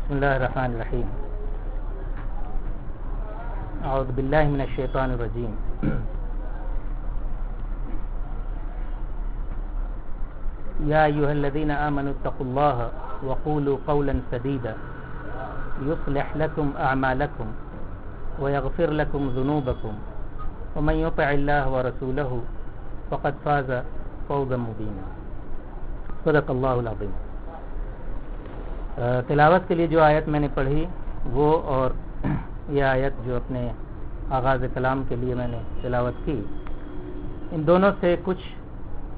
بسم اللہ الرحمن الرحیم اعوذ باللہ من الشیطان الرجیم یا ایھا الذین آمنوا اتقوا اللہ وقولوا قولا سدیدا یصلح لکم اعمالکم ویغفر لکم ذنوبکم ومن یطع اللہ ورسولہ فقد فاز فوزا مبینا۔ صدق اللہ العظیم۔ تلاوت کے لیے جو آیت میں نے پڑھی وہ اور یہ آیت جو اپنے آغاز کلام کے لیے میں نے تلاوت کی، ان دونوں سے کچھ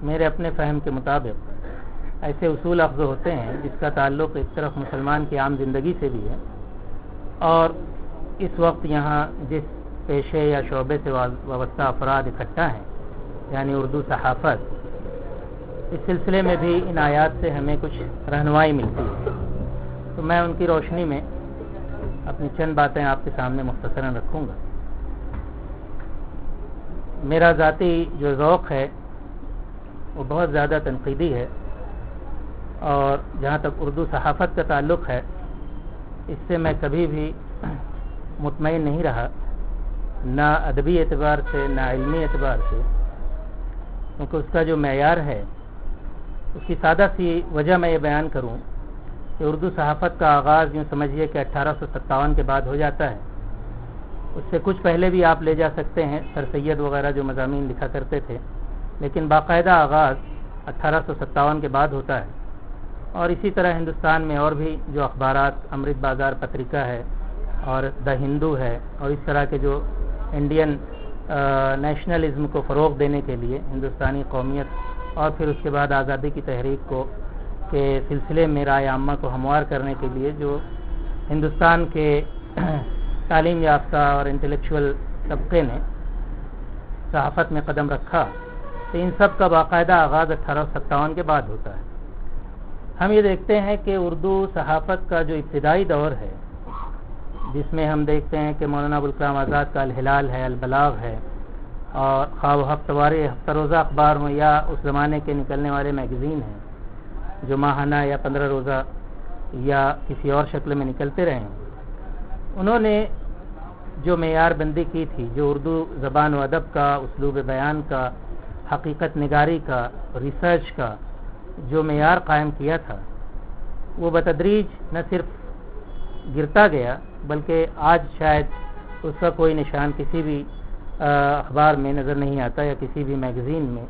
میرے اپنے فہم کے مطابق ایسے اصول اخذ ہوتے ہیں جس کا تعلق ایک طرف مسلمان کی عام زندگی سے بھی ہے، اور اس وقت یہاں جس پیشے یا شعبے سے وابستہ افراد اکٹھا ہیں یعنی اردو صحافت، اس سلسلے میں بھی ان آیات سے ہمیں کچھ رہنمائی ملتی ہے۔ تو میں ان کی روشنی میں اپنی چند باتیں آپ کے سامنے مختصراً رکھوں گا۔ میرا ذاتی جو ذوق ہے وہ بہت زیادہ تنقیدی ہے، اور جہاں تک اردو صحافت کا تعلق ہے اس سے میں کبھی بھی مطمئن نہیں رہا، نہ ادبی اعتبار سے نہ علمی اعتبار سے، کیونکہ اس کا جو معیار ہے اس کی سادہ سی وجہ میں یہ بیان کروں کہ اردو صحافت کا آغاز یوں سمجھیے کہ 1857 کے بعد ہو جاتا ہے۔ اس سے کچھ پہلے بھی آپ لے جا سکتے ہیں، سر سید وغیرہ جو مضامین لکھا کرتے تھے، لیکن باقاعدہ آغاز 1857 کے بعد ہوتا ہے۔ اور اسی طرح ہندوستان میں اور بھی جو اخبارات، امرت بازار پتریکہ ہے اور دا ہندو ہے، اور اس طرح کے جو انڈین نیشنلزم کو فروغ دینے کے لیے، ہندوستانی قومیت اور پھر اس کے بعد آزادی کی تحریک کو کے سلسلے میں رائے عامہ کو ہموار کرنے کے لیے جو ہندوستان کے تعلیم یافتہ اور انٹلیکچوئل طبقے نے صحافت میں قدم رکھا، تو ان سب کا باقاعدہ آغاز 1857 کے بعد ہوتا ہے۔ ہم یہ دیکھتے ہیں کہ اردو صحافت کا جو ابتدائی دور ہے، جس میں ہم دیکھتے ہیں کہ مولانا ابوالکلام آزاد کا الہلال ہے، البلاغ ہے، اور خواہ وہ ہفتہ روزہ اخبار ہوں یا اس زمانے کے نکلنے والے میگزین ہیں جو ماہانہ یا 15 روزہ یا کسی اور شکل میں نکلتے رہے ہیں، انہوں نے جو معیار بندی کی تھی، جو اردو زبان و ادب کا، اسلوب بیان کا، حقیقت نگاری کا، ریسرچ کا جو معیار قائم کیا تھا، وہ بتدریج نہ صرف گرتا گیا بلکہ آج شاید اس کا کوئی نشان کسی بھی اخبار میں نظر نہیں آتا یا کسی بھی میگزین میں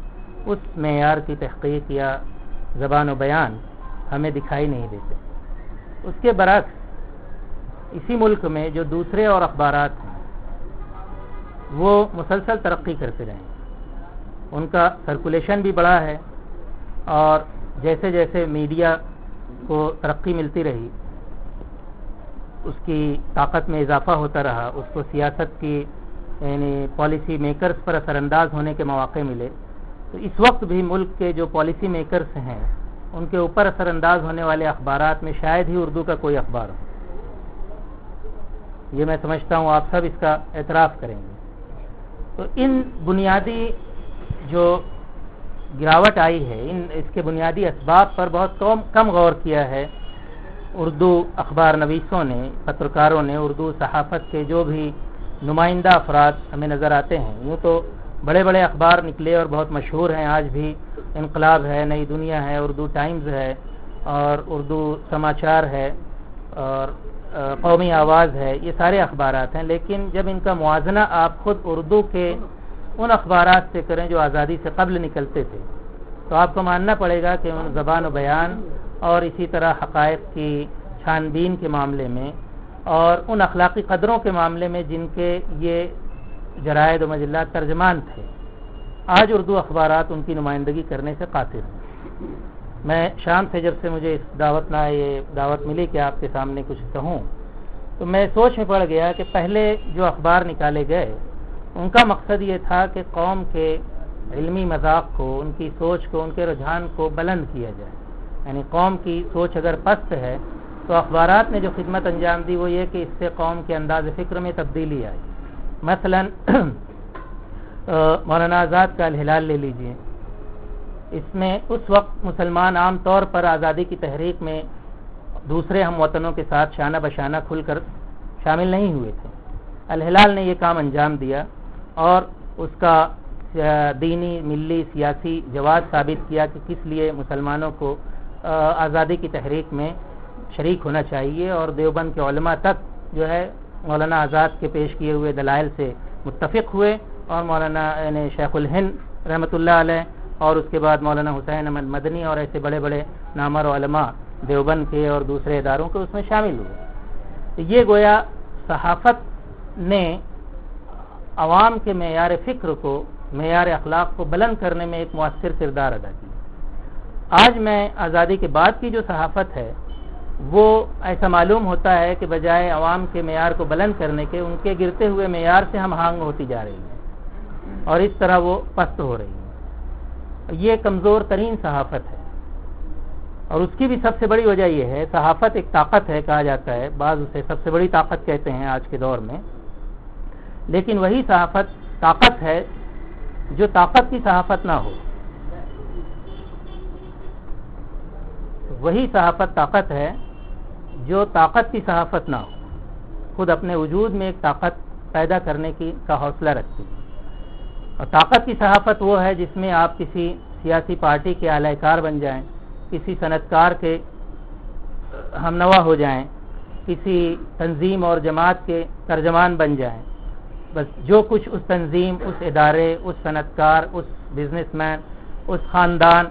اس معیار کی تحقیق یا زبان و بیان ہمیں دکھائی نہیں دیتے۔ اس کے برعکس اسی ملک میں جو دوسرے اور اخبارات ہیں وہ مسلسل ترقی کرتے رہے ہیں، ان کا سرکولیشن بھی بڑا ہے، اور جیسے جیسے میڈیا کو ترقی ملتی رہی اس کی طاقت میں اضافہ ہوتا رہا، اس کو سیاست کی یعنی پالیسی میکرز پر اثر انداز ہونے کے مواقع ملے، تو اس وقت بھی ملک کے جو پالیسی میکرز ہیں ان کے اوپر اثر انداز ہونے والے اخبارات میں شاید ہی اردو کا کوئی اخبار ہو۔ یہ میں سمجھتا ہوں آپ سب اس کا اعتراف کریں گے۔ تو ان بنیادی جو گراوٹ آئی ہے، اس کے بنیادی اسباب پر بہت کم غور کیا ہے اردو اخبار نویسوں نے، پترکاروں نے، اردو صحافت کے جو بھی نمائندہ افراد ہمیں نظر آتے ہیں۔ یوں تو بڑے بڑے اخبار نکلے اور بہت مشہور ہیں آج بھی، انقلاب ہے، نئی دنیا ہے، اردو ٹائمز ہے، اور اردو سماچار ہے، اور قومی آواز ہے، یہ سارے اخبارات ہیں، لیکن جب ان کا موازنہ آپ خود اردو کے ان اخبارات سے کریں جو آزادی سے قبل نکلتے تھے، تو آپ کو ماننا پڑے گا کہ ان زبان و بیان اور اسی طرح حقائق کی چھان بین کے معاملے میں اور ان اخلاقی قدروں کے معاملے میں جن کے یہ جرائد و مجلات ترجمان تھے، آج اردو اخبارات ان کی نمائندگی کرنے سے قاصر ہیں۔ میں شام سے جب سے مجھے اس دعوت ملی کہ آپ کے سامنے کچھ کہوں، تو میں سوچ میں پڑ گیا کہ پہلے جو اخبار نکالے گئے ان کا مقصد یہ تھا کہ قوم کے علمی مذاق کو، ان کی سوچ کو، ان کے رجحان کو بلند کیا جائے، یعنی قوم کی سوچ اگر پست ہے تو اخبارات نے جو خدمت انجام دی وہ یہ کہ اس سے قوم کے انداز فکر میں تبدیلی آئی۔ مثلا مولانا آزاد کا الہلال لے لیجئے، اس میں اس وقت مسلمان عام طور پر آزادی کی تحریک میں دوسرے ہم وطنوں کے ساتھ شانہ بشانہ کھل کر شامل نہیں ہوئے تھے۔ الہلال نے یہ کام انجام دیا اور اس کا دینی، ملی، سیاسی جواز ثابت کیا کہ کس لیے مسلمانوں کو آزادی کی تحریک میں شریک ہونا چاہیے، اور دیوبند کے علماء تک جو ہے مولانا آزاد کے پیش کیے ہوئے دلائل سے متفق ہوئے، اور مولانا شیخ الہند رحمۃ اللہ علیہ اور اس کے بعد مولانا حسین احمد مدنی اور ایسے بڑے بڑے نامور علماء دیوبند کے اور دوسرے اداروں کے اس میں شامل ہوئے۔ یہ گویا صحافت نے عوام کے معیار فکر کو، معیار اخلاق کو بلند کرنے میں ایک مؤثر کردار ادا کیا۔ آج میں آزادی کے بعد کی جو صحافت ہے وہ ایسا معلوم ہوتا ہے کہ بجائے عوام کے معیار کو بلند کرنے کے، ان کے گرتے ہوئے معیار سے ہم آہنگ ہوتی جا رہی ہے اور اس طرح وہ پست ہو رہی ہے۔ یہ کمزور ترین صحافت ہے، اور اس کی بھی سب سے بڑی وجہ یہ ہے، صحافت ایک طاقت ہے کہا جاتا ہے، بعض اسے سب سے بڑی طاقت کہتے ہیں آج کے دور میں، لیکن وہی صحافت طاقت ہے جو طاقت کی صحافت نہ ہو۔ وہی صحافت طاقت ہے جو طاقت کی صحافت نہ ہو، خود اپنے وجود میں ایک طاقت پیدا کرنے کا حوصلہ رکھتی ہے۔ اور طاقت کی صحافت وہ ہے جس میں آپ کسی سیاسی پارٹی کے اعلی کار بن جائیں، کسی صنعتکار کے ہمنوا ہو جائیں، کسی تنظیم اور جماعت کے ترجمان بن جائیں، بس جو کچھ اس تنظیم، اس ادارے، اس صنعتکار، اس بزنس مین، اس خاندان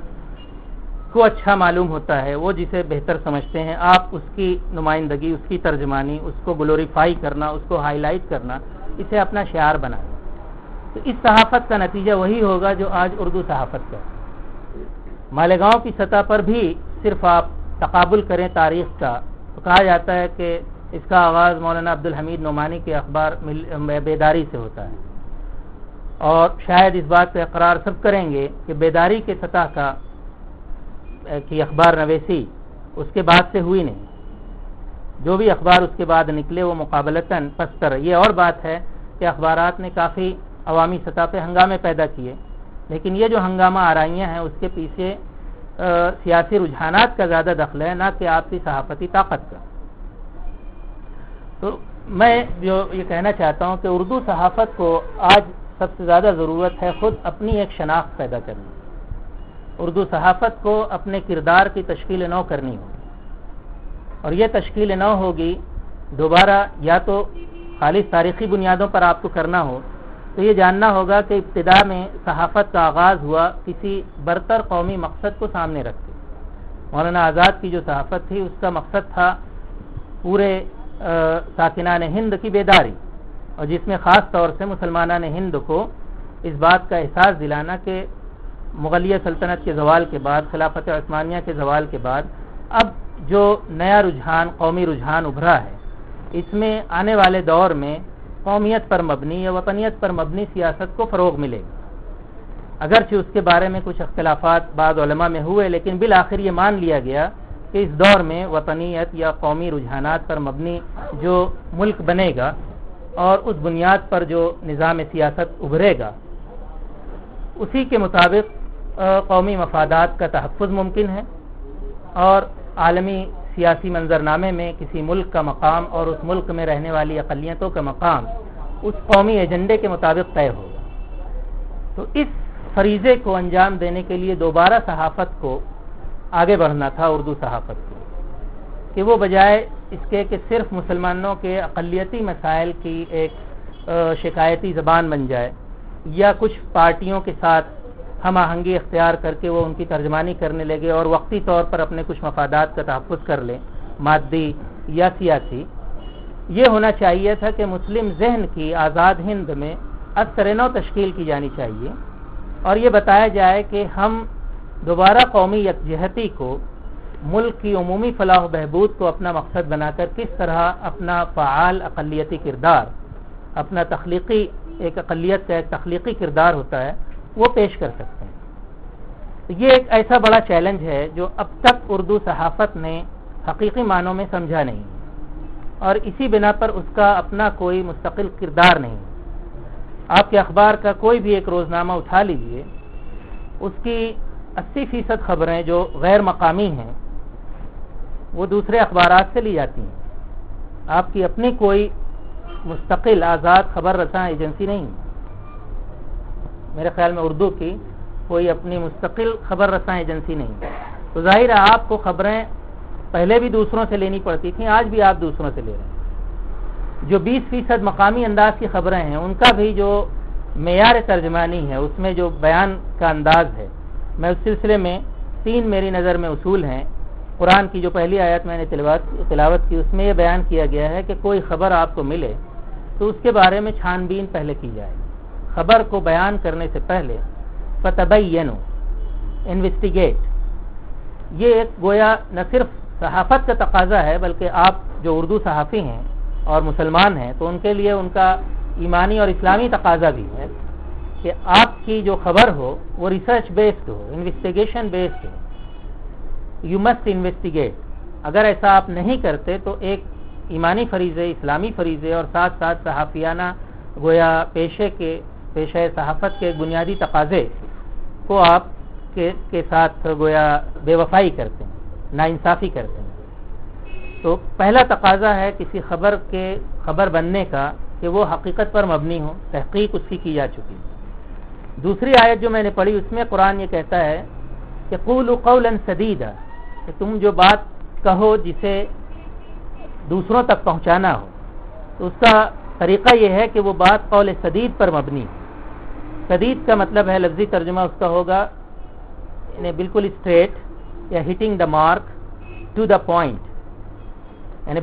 کو اچھا معلوم ہوتا ہے، وہ جسے بہتر سمجھتے ہیں، آپ اس کی نمائندگی، اس کی ترجمانی، اس کو گلوریفائی کرنا، اس کو ہائی لائٹ کرنا، اسے اپنا شعار بنانا۔ تو اس صحافت کا نتیجہ وہی ہوگا جو آج اردو صحافت کا ہے۔ مالیگاؤں کی سطح پر بھی صرف آپ تقابل کریں تاریخ کا تو کہا جاتا ہے کہ اس کا آغاز مولانا عبدالحمید نعمانی کے اخبار بیداری سے ہوتا ہے، اور شاید اس بات پہ اقرار سب کریں گے کہ بیداری کے سطح کی اخبار نویسی اس کے بعد سے ہوئی نہیں۔ جو بھی اخبار اس کے بعد نکلے وہ مقابلتاً پستر۔ یہ اور بات ہے کہ اخبارات نے کافی عوامی سطح پہ ہنگامے پیدا کیے، لیکن یہ جو ہنگامہ آرائیاں ہیں اس کے پیچھے سیاسی رجحانات کا زیادہ دخل ہے، نہ کہ آپ کی صحافتی طاقت کا۔ تو میں جو یہ کہنا چاہتا ہوں کہ اردو صحافت کو آج سب سے زیادہ ضرورت ہے خود اپنی ایک شناخت پیدا کرنے۔ اردو صحافت کو اپنے کردار کی تشکیل نو کرنی ہوگی، اور یہ تشکیل نو ہوگی دوبارہ یا تو خالص تاریخی بنیادوں پر آپ کو کرنا ہو، تو یہ جاننا ہوگا کہ ابتدا میں صحافت کا آغاز ہوا کسی برتر قومی مقصد کو سامنے رکھ کے۔ مولانا آزاد کی جو صحافت تھی اس کا مقصد تھا پورے ساکنان ہند کی بیداری، اور جس میں خاص طور سے مسلمانان ہند کو اس بات کا احساس دلانا کہ مغلیہ سلطنت کے زوال کے بعد، خلافت عثمانیہ کے زوال کے بعد اب جو نیا رجحان، قومی رجحان ابھرا ہے، اس میں آنے والے دور میں قومیت پر مبنی یا وطنیت پر مبنی سیاست کو فروغ ملے گا۔ اگرچہ اس کے بارے میں کچھ اختلافات بعض علماء میں ہوئے، لیکن بالآخر یہ مان لیا گیا کہ اس دور میں وطنیت یا قومی رجحانات پر مبنی جو ملک بنے گا اور اس بنیاد پر جو نظام سیاست ابھرے گا، اسی کے مطابق قومی مفادات کا تحفظ ممکن ہے، اور عالمی سیاسی منظرنامے میں کسی ملک کا مقام اور اس ملک میں رہنے والی اقلیتوں کا مقام اس قومی ایجنڈے کے مطابق طے ہوگا۔ تو اس فریضے کو انجام دینے کے لیے دوبارہ صحافت کو آگے بڑھنا تھا، اردو صحافت کو، کہ وہ بجائے اس کے کہ صرف مسلمانوں کے اقلیتی مسائل کی ایک شکایتی زبان بن جائے، یا کچھ پارٹیوں کے ساتھ ہم آہنگی اختیار کر کے وہ ان کی ترجمانی کرنے لگے اور وقتی طور پر اپنے کچھ مفادات کا تحفظ کر لیں، مادی یا سیاسی۔ یہ ہونا چاہیے تھا کہ مسلم ذہن کی آزاد ہند میں اثر نو تشکیل کی جانی چاہیے، اور یہ بتایا جائے کہ ہم دوبارہ قومی یکجہتی کو، ملک کی عمومی فلاح و بہبود کو اپنا مقصد بنا کر کس طرح اپنا فعال اقلیتی کردار، اپنا تخلیقی، ایک اقلیت کا ایک تخلیقی کردار ہوتا ہے، وہ پیش کر سکتے ہیں۔ تو یہ ایک ایسا بڑا چیلنج ہے جو اب تک اردو صحافت نے حقیقی معنوں میں سمجھا نہیں، اور اسی بنا پر اس کا اپنا کوئی مستقل کردار نہیں۔ آپ کے اخبار کا کوئی بھی ایک روزنامہ اٹھا لیجئے، اس کی 80% خبریں جو غیر مقامی ہیں وہ دوسرے اخبارات سے لی جاتی ہیں. آپ کی اپنی کوئی مستقل آزاد خبر رساں ایجنسی نہیں. میرے خیال میں اردو کی کوئی اپنی مستقل خبر رساں ایجنسی نہیں. تو ظاہر ہے آپ کو خبریں پہلے بھی دوسروں سے لینی پڑتی تھیں, آج بھی آپ دوسروں سے لے رہے ہیں. جو 20% مقامی انداز کی خبریں ہیں ان کا بھی جو معیار ترجمانی ہے, اس میں جو بیان کا انداز ہے, میں اس سلسلے میں 3 میری نظر میں اصول ہیں. قرآن کی جو پہلی آیت میں نے تلاوت کی, اس میں یہ بیان کیا گیا ہے کہ کوئی خبر آپ کو ملے تو اس کے بارے میں چھان بین پہلے کی جائے. خبر کو بیان کرنے سے پہلے فتبینوا, انویسٹیگیٹ. یہ ایک گویا نہ صرف صحافت کا تقاضا ہے بلکہ آپ جو اردو صحافی ہیں اور مسلمان ہیں تو ان کے لیے ان کا ایمانی اور اسلامی تقاضا بھی ہے کہ آپ کی جو خبر ہو وہ research based who, investigation based who. You must investigate. اگر ایسا آپ نہیں کرتے تو ایک ایمانی فریضے, اسلامی فریضے اور ساتھ ساتھ صحافیانہ گویا پیشہ صحافت کے بنیادی تقاضے کو آپ کے ساتھ گویا بے وفائی کرتے ہیں, ناانصافی کرتے ہیں. تو پہلا تقاضا ہے کسی خبر بننے کا کہ وہ حقیقت پر مبنی ہو, تحقیق اس کی جا چکی. دوسری آیت جو میں نے پڑھی اس میں قرآن یہ کہتا ہے کہ قولوا قولا سدیدا, کہ تم جو بات کہو جسے دوسروں تک پہنچانا ہو تو اس کا طریقہ یہ ہے کہ وہ بات قول سدید پر مبنی. سدید کا مطلب ہے, لفظی ترجمہ اس کا ہوگا یعنی بالکل اسٹریٹ یا hitting the mark to the point, یعنی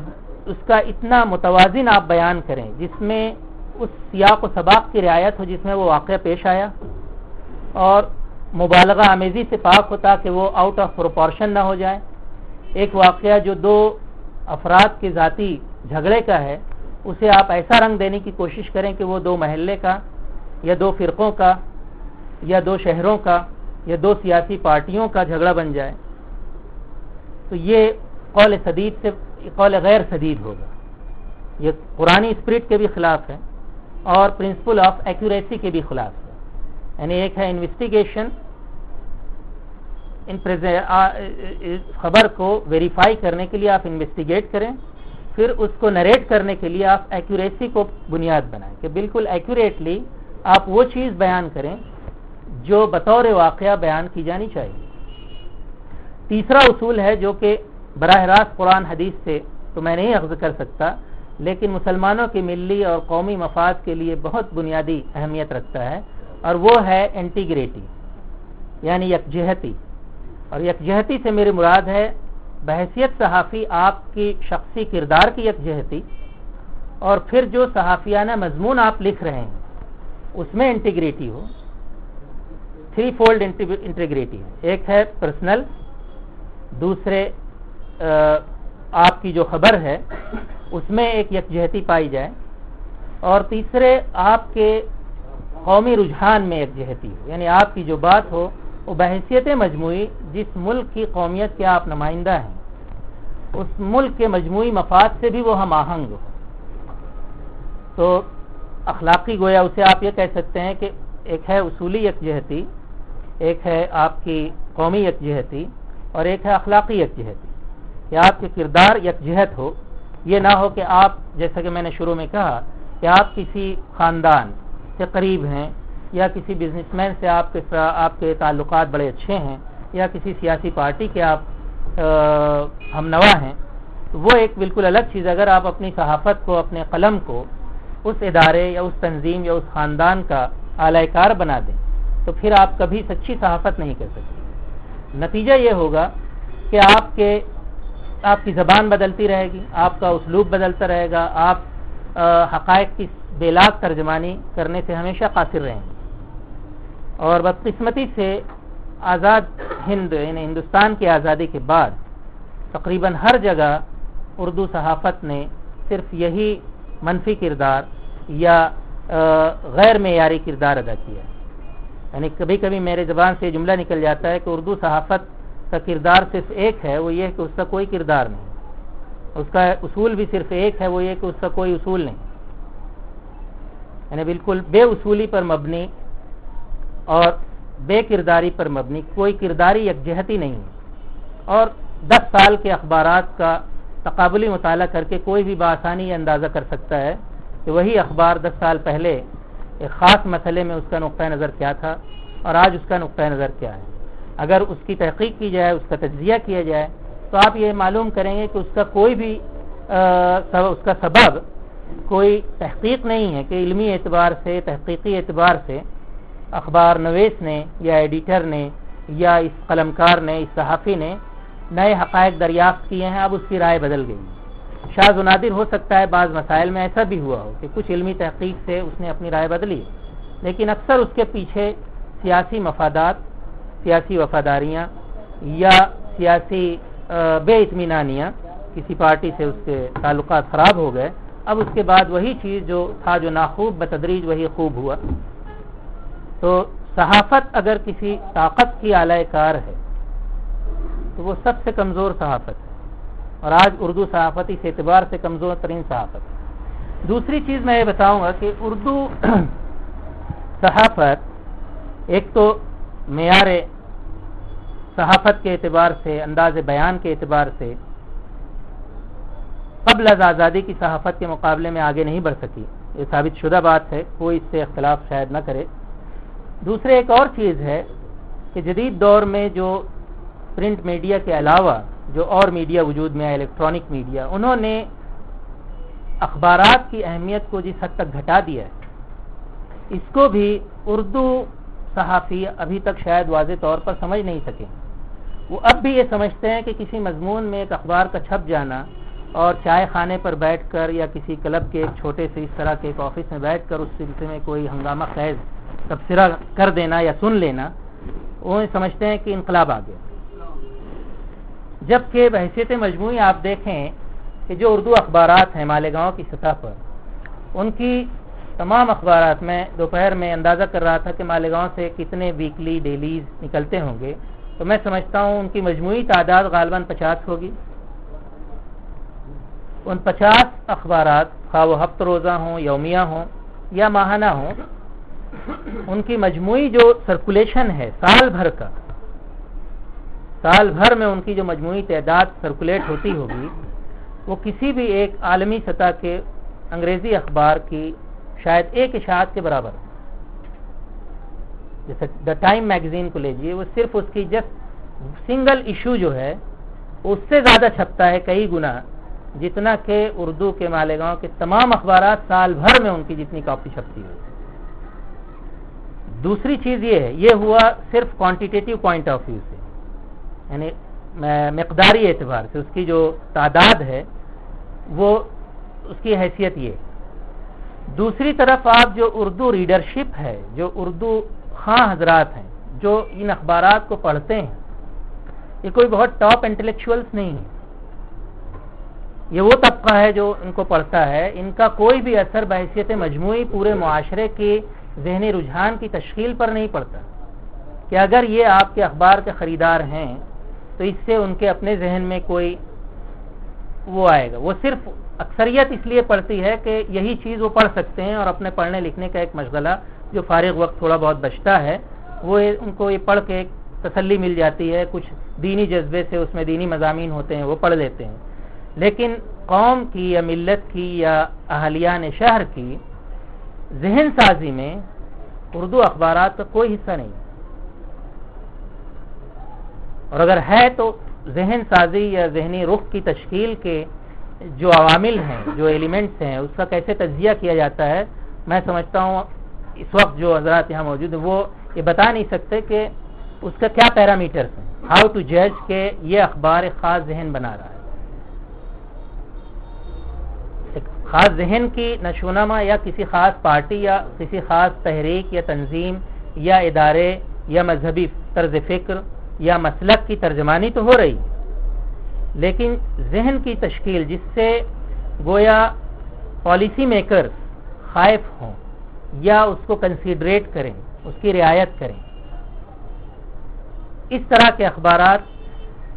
اس کا اتنا متوازن آپ بیان کریں جس میں اس سیاق و سباق کی رعایت ہو جس میں وہ واقعہ پیش آیا, اور مبالغہ آمیزی سے پاک ہوتا کہ وہ آؤٹ آف پروپورشن نہ ہو جائے. ایک واقعہ جو 2 افراد کے ذاتی جھگڑے کا ہے اسے آپ ایسا رنگ دینے کی کوشش کریں کہ وہ 2 محلے کا یا 2 فرقوں کا یا 2 شہروں کا یا 2 سیاسی پارٹیوں کا جھگڑا بن جائے. تو یہ قول سدید سے قول غیر سدید ہوگا. یہ قرآنی اسپرٹ کے بھی خلاف ہے اور پرنسپل آف ایکوریسی کے بھی خلاف ہے. یعنی ایک ہے انویسٹیگیشن, خبر کو ویریفائی کرنے کے لیے آپ انویسٹیگیٹ کریں, پھر اس کو نریٹ کرنے کے لیے آپ ایکوریسی کو بنیاد بنائیں کہ بالکل ایکوریٹلی آپ وہ چیز بیان کریں جو بطور واقعہ بیان کی جانی چاہیے. تیسرا اصول ہے جو کہ براہ راست قرآن حدیث سے تو میں نہیں اخذ کر سکتا, لیکن مسلمانوں کے ملی اور قومی مفاد کے لیے بہت بنیادی اہمیت رکھتا ہے, اور وہ ہے انٹیگریٹی یعنی یکجہتی. اور یکجہتی سے میری مراد ہے بحیثیت صحافی آپ کی شخصی کردار کی یکجہتی, اور پھر جو صحافیانہ مضمون آپ لکھ رہے ہیں اس میں انٹیگریٹی ہو. 3 فولڈ انٹیگریٹی ہے. ایک ہے پرسنل, دوسرے آپ کی جو خبر ہے اس میں ایک یکجہتی پائی جائے, اور تیسرے آپ کے قومی رجحان میں یکجہتی ہو, یعنی آپ کی جو بات ہو وہ بحیثیت مجموعی جس ملک کی قومیت کے آپ نمائندہ ہیں اس ملک کے مجموعی مفاد سے بھی وہ ہم آہنگ ہو. تو اخلاقی گویا اسے آپ یہ کہہ سکتے ہیں کہ ایک ہے اصولی یکجہتی, ایک ہے آپ کی قومی یکجہتی, اور ایک ہے اخلاقی یکجہتی کہ آپ کے کردار یکجہت ہو. یہ نہ ہو کہ آپ جیسا کہ میں نے شروع میں کہا کہ آپ کسی خاندان سے قریب ہیں یا کسی بزنس مین سے آپ کے تعلقات بڑے اچھے ہیں یا کسی سیاسی پارٹی کے آپ ہم نوا ہیں, تو وہ ایک بالکل الگ چیز. اگر آپ اپنی صحافت کو, اپنے قلم کو اس ادارے یا اس تنظیم یا اس خاندان کا اعلی کار بنا دیں تو پھر آپ کبھی سچی صحافت نہیں کر سکتے. نتیجہ یہ ہوگا کہ آپ کی زبان بدلتی رہے گی, آپ کا اسلوب بدلتا رہے گا, آپ حقائق کی بے لاگ ترجمانی کرنے سے ہمیشہ قاصر رہیں گے. اور بدقسمتی سے آزاد ہند یعنی ہندوستان کی آزادی کے بعد تقریباً ہر جگہ اردو صحافت نے صرف یہی منفی کردار یا غیر معیاری کردار ادا کیا ہے. یعنی کبھی کبھی میرے زبان سے جملہ نکل جاتا ہے کہ اردو صحافت کا کردار صرف ایک ہے, وہ یہ کہ اس کا کوئی کردار نہیں, اس کا اصول بھی صرف ایک ہے, وہ یہ کہ اس کا کوئی اصول نہیں. یعنی بالکل بے اصولی پر مبنی اور بے کرداری پر مبنی, کوئی کرداری یکجہتی نہیں ہے. اور 10 سال کے اخبارات کا تقابلی مطالعہ کر کے کوئی بھی بآسانی یہ اندازہ کر سکتا ہے کہ وہی اخبار 10 سال پہلے ایک خاص مسئلے میں اس کا نقطۂ نظر کیا تھا اور آج اس کا نقطۂ نظر کیا ہے. اگر اس کی تحقیق کی جائے، اس کا تجزیہ کیا جائے، تو آپ یہ معلوم کریں گے کہ اس کا کوئی بھی اس کا سبب کوئی تحقیق نہیں ہے کہ علمی اعتبار سے، تحقیقی اعتبار سے اخبار نویس نے یا ایڈیٹر نے یا اس قلمکار نے، اس صحافی نے نئے حقائق دریافت کیے ہیں، اب اس کی رائے بدل گئی. شاذ و نادر ہو سکتا ہے بعض مسائل میں ایسا بھی ہوا ہو کہ کچھ علمی تحقیق سے اس نے اپنی رائے بدلی، لیکن اکثر اس کے پیچھے سیاسی مفادات، سیاسی وفاداریاں یا سیاسی بے اطمینانیاں، کسی پارٹی سے اس کے تعلقات خراب ہو گئے. اب اس کے بعد وہی چیز جو تھا جو ناخوب بتدریج وہی خوب ہوا. تو صحافت اگر کسی طاقت کی اعلی کار ہے تو وہ سب سے کمزور صحافت ہے، اور آج اردو صحافت اس اعتبار سے کمزور ترین صحافت ہے. دوسری چیز میں یہ بتاؤں گا کہ اردو صحافت ایک تو معیار صحافت کے اعتبار سے، انداز بیان کے اعتبار سے قبل از آزادی کی صحافت کے مقابلے میں آگے نہیں بڑھ سکی، یہ ثابت شدہ بات ہے، کوئی اس سے اختلاف شاید نہ کرے. دوسرے ایک اور چیز ہے کہ جدید دور میں جو پرنٹ میڈیا کے علاوہ جو اور میڈیا وجود میں ہے، الیکٹرانک میڈیا، انہوں نے اخبارات کی اہمیت کو جس حد تک گھٹا دیا ہے، اس کو بھی اردو صحافی ابھی تک شاید واضح طور پر سمجھ نہیں سکے. وہ اب بھی یہ سمجھتے ہیں کہ کسی مضمون میں ایک اخبار کا چھپ جانا اور چائے خانے پر بیٹھ کر یا کسی کلب کے ایک چھوٹے سے اس طرح کے ایک آفس میں بیٹھ کر اس سلسلے میں کوئی ہنگامہ خیز تبصرہ کر دینا یا سن لینا، وہ سمجھتے ہیں کہ انقلاب آ گیا. جبکہ بحیثیت مجموعی آپ دیکھیں کہ جو اردو اخبارات ہیں مالیگاؤں کی سطح پر، ان کی تمام اخبارات، میں دوپہر میں اندازہ کر رہا تھا کہ مالیگاؤں سے کتنے ویکلی ڈیلیز نکلتے ہوں گے، تو میں سمجھتا ہوں ان کی مجموعی تعداد غالباً 50 ہوگی. ان 50 اخبارات خواہ وہ ہفتہ روزہ ہوں، یومیہ ہوں یا ماہانہ ہوں، ان کی مجموعی جو سرکولیشن ہے سال بھر کا، سال بھر میں ان کی جو مجموعی تعداد سرکولیٹ ہوتی ہوگی، وہ کسی بھی ایک عالمی سطح کے انگریزی اخبار کی شاید ایک اشاعت کے برابر. جیسے دا ٹائم میگزین کو لیجیے، وہ صرف اس کی جسٹ سنگل ایشو جو ہے اس سے زیادہ چھپتا ہے کئی گنا، جتنا کہ اردو کے مالیگاؤں کے تمام اخبارات سال بھر میں ان کی جتنی کاپی چھپتی ہے. دوسری چیز یہ ہے، یہ ہوا صرف کوانٹیٹیو پوائنٹ آف ویو سے، یعنی مقداری اعتبار سے اس کی جو تعداد ہے وہ اس کی حیثیت یہ. دوسری طرف آپ جو اردو ریڈرشپ ہے، جو اردو خواں حضرات ہیں جو ان اخبارات کو پڑھتے ہیں، یہ کوئی بہت ٹاپ انٹلیکچوئلس نہیں ہے، یہ وہ طبقہ ہے جو ان کو پڑھتا ہے. ان کا کوئی بھی اثر بحیثیت مجموعی پورے معاشرے کے ذہنی رجحان کی تشکیل پر نہیں پڑتا کہ اگر یہ آپ کے اخبار کے خریدار ہیں تو اس سے ان کے اپنے ذہن میں کوئی وہ آئے گا. وہ صرف اکثریت اس لیے پڑھتی ہے کہ یہی چیز وہ پڑھ سکتے ہیں، اور اپنے پڑھنے لکھنے کا ایک مشغلہ جو فارغ وقت تھوڑا بہت بچتا ہے وہ ان کو یہ پڑھ کے ایک تسلی مل جاتی ہے، کچھ دینی جذبے سے اس میں دینی مضامین ہوتے ہیں وہ پڑھ لیتے ہیں. لیکن قوم کی یا ملت کی یا اہلیان شہر کی ذہن سازی میں اردو اخبارات کا کوئی حصہ نہیں، اور اگر ہے تو ذہن سازی یا ذہنی رخ کی تشکیل کے جو عوامل ہیں، جو ایلیمنٹس ہیں، اس کا کیسے تجزیہ کیا جاتا ہے، میں سمجھتا ہوں اس وقت جو حضرات یہاں موجود ہیں وہ یہ بتا نہیں سکتے کہ اس کا کیا پیرامیٹرز ہیں، ہاؤ ٹو جج کہ یہ اخبار ایک خاص ذہن بنا رہا ہے. ایک خاص ذہن کی نشونما یا کسی خاص پارٹی یا کسی خاص تحریک یا تنظیم یا ادارے یا مذہبی طرز فکر یا مسلک کی ترجمانی تو ہو رہی، لیکن ذہن کی تشکیل جس سے گویا پالیسی میکر خائف ہوں یا اس کو کنسیڈریٹ کریں، اس کی رعایت کریں، اس طرح کے اخبارات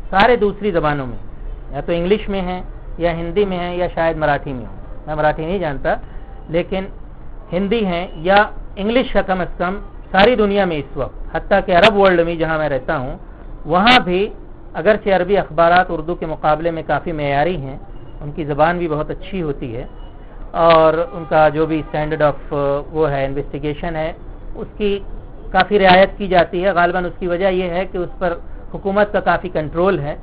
سارے دوسری زبانوں میں یا تو انگلش میں ہیں یا ہندی میں ہیں یا شاید مراٹھی میں ہوں، میں مراٹھی نہیں جانتا، لیکن ہندی ہیں یا انگلش کا کم از کم ساری دنیا میں اس وقت، حتیٰ کہ عرب ورلڈ میں جہاں میں رہتا ہوں وہاں بھی اگرچہ عربی اخبارات اردو کے مقابلے میں کافی معیاری ہیں، ان کی زبان بھی بہت اچھی ہوتی ہے، اور ان کا جو بھی اسٹینڈرڈ آف وہ ہے انویسٹیگیشن ہے اس کی کافی رعایت کی جاتی ہے۔ غالباً اس کی وجہ یہ ہے کہ اس پر حکومت کا کافی کنٹرول ہے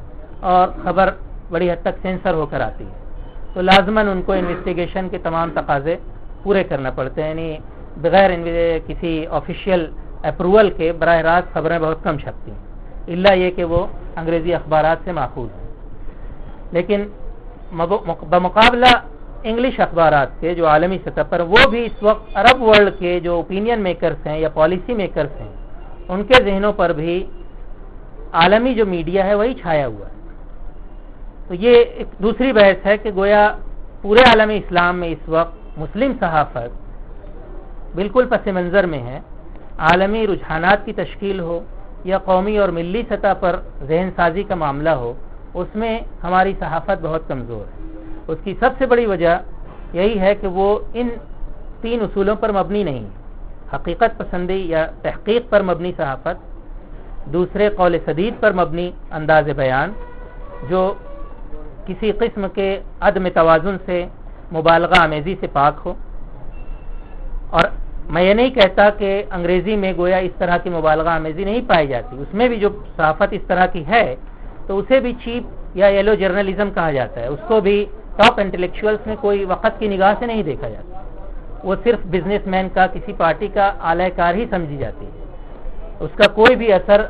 اور خبر بڑی حد تک سینسر ہو کر آتی ہے، تو لازماً ان کو انویسٹیگیشن کے تمام تقاضے پورے کرنا پڑتے ہیں، یعنی بغیر کسی آفیشیل اپروول کے براہ راست خبریں بہت کم چھپتی ہیں، الا یہ کہ وہ انگریزی اخبارات سے ماخوذ ہیں۔ لیکن بمقابلہ انگلش اخبارات کے جو عالمی سطح پر، وہ بھی اس وقت عرب ورلڈ کے جو اوپینین میکرز ہیں یا پالیسی میکرز ہیں ان کے ذہنوں پر بھی عالمی جو میڈیا ہے وہی چھایا ہوا ہے۔ تو یہ ایک دوسری بحث ہے کہ گویا پورے عالم اسلام میں اس وقت مسلم صحافت بالکل پس منظر میں ہے، عالمی رجحانات کی تشکیل ہو یا قومی اور ملی سطح پر ذہن سازی کا معاملہ ہو، اس میں ہماری صحافت بہت کمزور ہے۔ اس کی سب سے بڑی وجہ یہی ہے کہ وہ ان 3 اصولوں پر مبنی نہیں، حقیقت پسندی یا تحقیق پر مبنی صحافت، دوسرے قول سدید پر مبنی انداز بیان جو کسی قسم کے عدم توازن سے، مبالغہ آمیزی سے پاک ہو۔ اور میں یہ نہیں کہتا کہ انگریزی میں گویا اس طرح کی مبالغہ آمیزی نہیں پائی جاتی، اس میں بھی جو صحافت اس طرح کی ہے تو اسے بھی چیپ یا یلو جرنلزم کہا جاتا ہے، اس کو بھی ٹاپ انٹلیکچوئلس میں کوئی وقت کی نگاہ سے نہیں دیکھا جاتا، وہ صرف بزنس مین کا، کسی پارٹی کا اعلی کار ہی سمجھی جاتی ہے، اس کا کوئی بھی اثر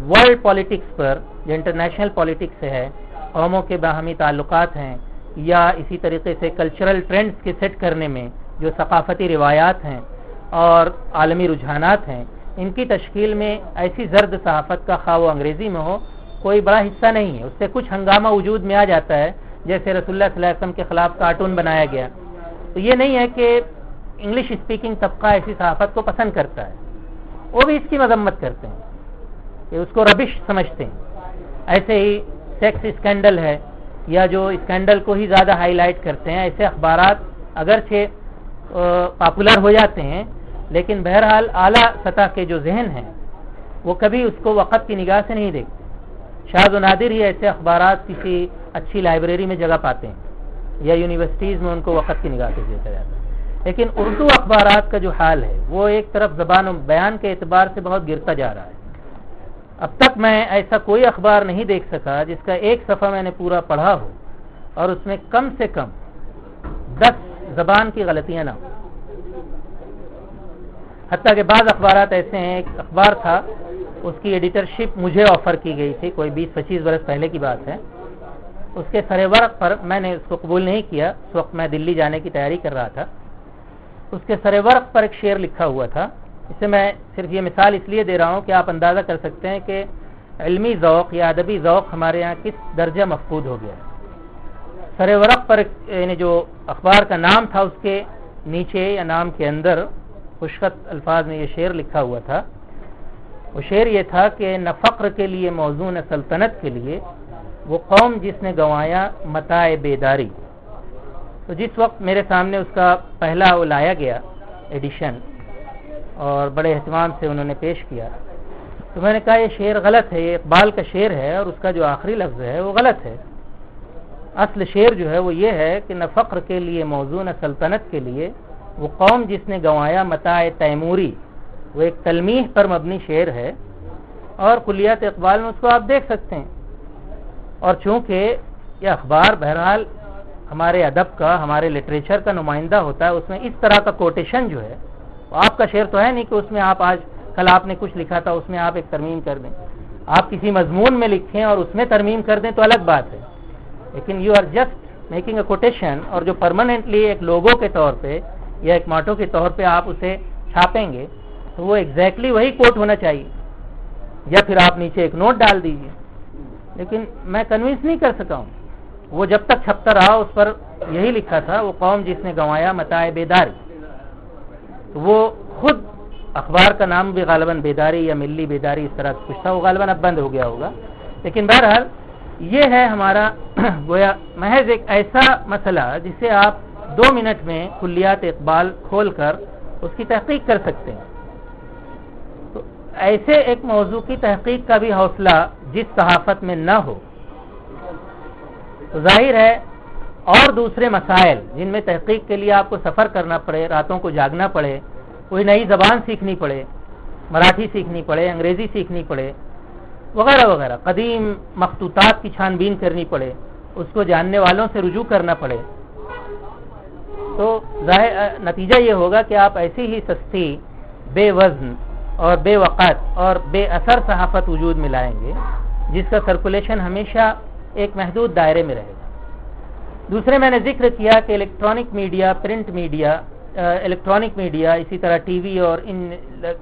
ورلڈ پالیٹکس پر یا انٹرنیشنل پالیٹکس سے ہے، قوموں کے باہمی تعلقات ہیں یا اسی طریقے سے کلچرل ٹرینڈز کے سیٹ کرنے میں جو ثقافتی روایات ہیں اور عالمی رجحانات ہیں، ان کی تشکیل میں ایسی زرد صحافت کا خواہ و انگریزی میں ہو کوئی بڑا حصہ نہیں ہے۔ اس سے کچھ ہنگامہ وجود میں آ جاتا ہے، جیسے رسول اللہ صلی اللہ علیہ وسلم کے خلاف کارٹون بنایا گیا، تو یہ نہیں ہے کہ انگلش اسپیکنگ طبقہ ایسی صحافت کو پسند کرتا ہے، وہ بھی اس کی مذمت کرتے ہیں کہ اس کو ربش سمجھتے ہیں۔ ایسے ہی سیکس اسکینڈل ہے یا جو اسکینڈل کو ہی زیادہ ہائی لائٹ کرتے ہیں، ایسے اخبارات اگرچہ پاپولر ہو جاتے ہیں لیکن بہرحال اعلیٰ سطح کے جو ذہن ہیں وہ کبھی اس کو وقت کی نگاہ سے نہیں دیکھتے۔ شاذ و نادر ہی ایسے اخبارات کسی اچھی لائبریری میں جگہ پاتے ہیں یا یونیورسٹیز میں ان کو وقت کی نگاہ سے دیکھا جاتا ہے۔ لیکن اردو اخبارات کا جو حال ہے وہ ایک طرف زبان و بیان کے اعتبار سے بہت گرتا جا رہا ہے۔ اب تک میں ایسا کوئی اخبار نہیں دیکھ سکا جس کا ایک صفحہ میں نے پورا پڑھا ہو اور اس میں کم سے کم 10 زبان کی غلطیاں نہ ہوں۔ حتیٰ کہ بعض اخبارات ایسے ہیں، ایک اخبار تھا اس کی ایڈیٹرشپ مجھے آفر کی گئی تھی، کوئی 20-25 برس پہلے کی بات ہے، اس کے سر ورق پر میں نے اس کو قبول نہیں کیا، اس وقت میں دلی جانے کی تیاری کر رہا تھا۔ اس کے سر ورق پر ایک شعر لکھا ہوا تھا، اسے میں صرف یہ مثال اس لیے دے رہا ہوں کہ آپ اندازہ کر سکتے ہیں کہ علمی ذوق یا ادبی ذوق ہمارے یہاں کس درجہ مفقود ہو گیا۔ سر ورق پر یعنی جو اخبار کا نام تھا اس کے نیچے یا نام کے اندر خوشخط الفاظ میں یہ شعر لکھا ہوا تھا۔ وہ شعر یہ تھا کہ نہ فقر کے لیے موزون سلطنت کے لیے وہ قوم جس نے گنوایا متاع بیداری۔ تو جس وقت میرے سامنے اس کا پہلا وہ لایا گیا ایڈیشن اور بڑے اہتمام سے انہوں نے پیش کیا، تو میں نے کہا یہ شعر غلط ہے، یہ اقبال کا شعر ہے اور اس کا جو آخری لفظ ہے وہ غلط ہے۔ اصل شعر جو ہے وہ یہ ہے کہ نہ فقر کے لیے موزون سلطنت کے لیے وہ قوم جس نے گنوایا متاع تیموری، وہ ایک تلمیح پر مبنی شعر ہے اور کلیات اقبال میں اس کو آپ دیکھ سکتے ہیں۔ اور چونکہ یہ اخبار بہرحال ہمارے ادب کا، ہمارے لٹریچر کا نمائندہ ہوتا ہے، اس میں اس طرح کا کوٹیشن جو ہے، آپ کا شعر تو ہے نہیں کہ اس میں آپ آج کل آپ نے کچھ لکھا تھا اس میں آپ ایک ترمیم کر دیں، آپ کسی مضمون میں لکھیں اور اس میں ترمیم کر دیں تو الگ بات ہے، لیکن you are just making a quotation, اور جو پرماننٹلی ایک لوگو کے طور پہ یا ایک ماٹو کے طور پہ آپ اسے چھاپیں گے تو وہ ایگزیکٹلی وہی کوٹ ہونا چاہیے، یا پھر آپ نیچے ایک نوٹ ڈال دیجیے۔ لیکن میں کنوینس نہیں کر سکا ہوں، وہ جب تک چھپتا رہا اس پر یہی لکھا تھا وہ قوم جس نے گنوایا متاع بیداری، تو وہ خود اخبار کا نام بھی غالباً بیداری یا ملی بیداری اس طرح کچھ تھا، وہ غالباً اب بند ہو گیا ہوگا۔ لیکن بہرحال یہ ہے ہمارا گویا محض ایک ایسا مسئلہ جسے آپ 2 منٹ میں کلیات اقبال کھول کر اس کی تحقیق کر سکتے ہیں۔ تو ایسے ایک موضوع کی تحقیق کا بھی حوصلہ جس صحافت میں نہ ہو تو ظاہر ہے اور دوسرے مسائل جن میں تحقیق کے لیے آپ کو سفر کرنا پڑے، راتوں کو جاگنا پڑے، کوئی نئی زبان سیکھنی پڑے، مراٹھی سیکھنی پڑے، انگریزی سیکھنی پڑے وغیرہ وغیرہ، قدیم مخطوطات کی چھان بین کرنی پڑے، اس کو جاننے والوں سے رجوع کرنا پڑے، تو نتیجہ یہ ہوگا کہ آپ ایسی ہی سستی، بے وزن اور بے وقت اور بے اثر صحافت وجود میں لائیں گے جس کا سرکولیشن ہمیشہ ایک محدود دائرے میں رہے گا۔ دوسرے میں نے ذکر کیا کہ electronic media, print media, electronic media, اسی طرح ٹی وی اور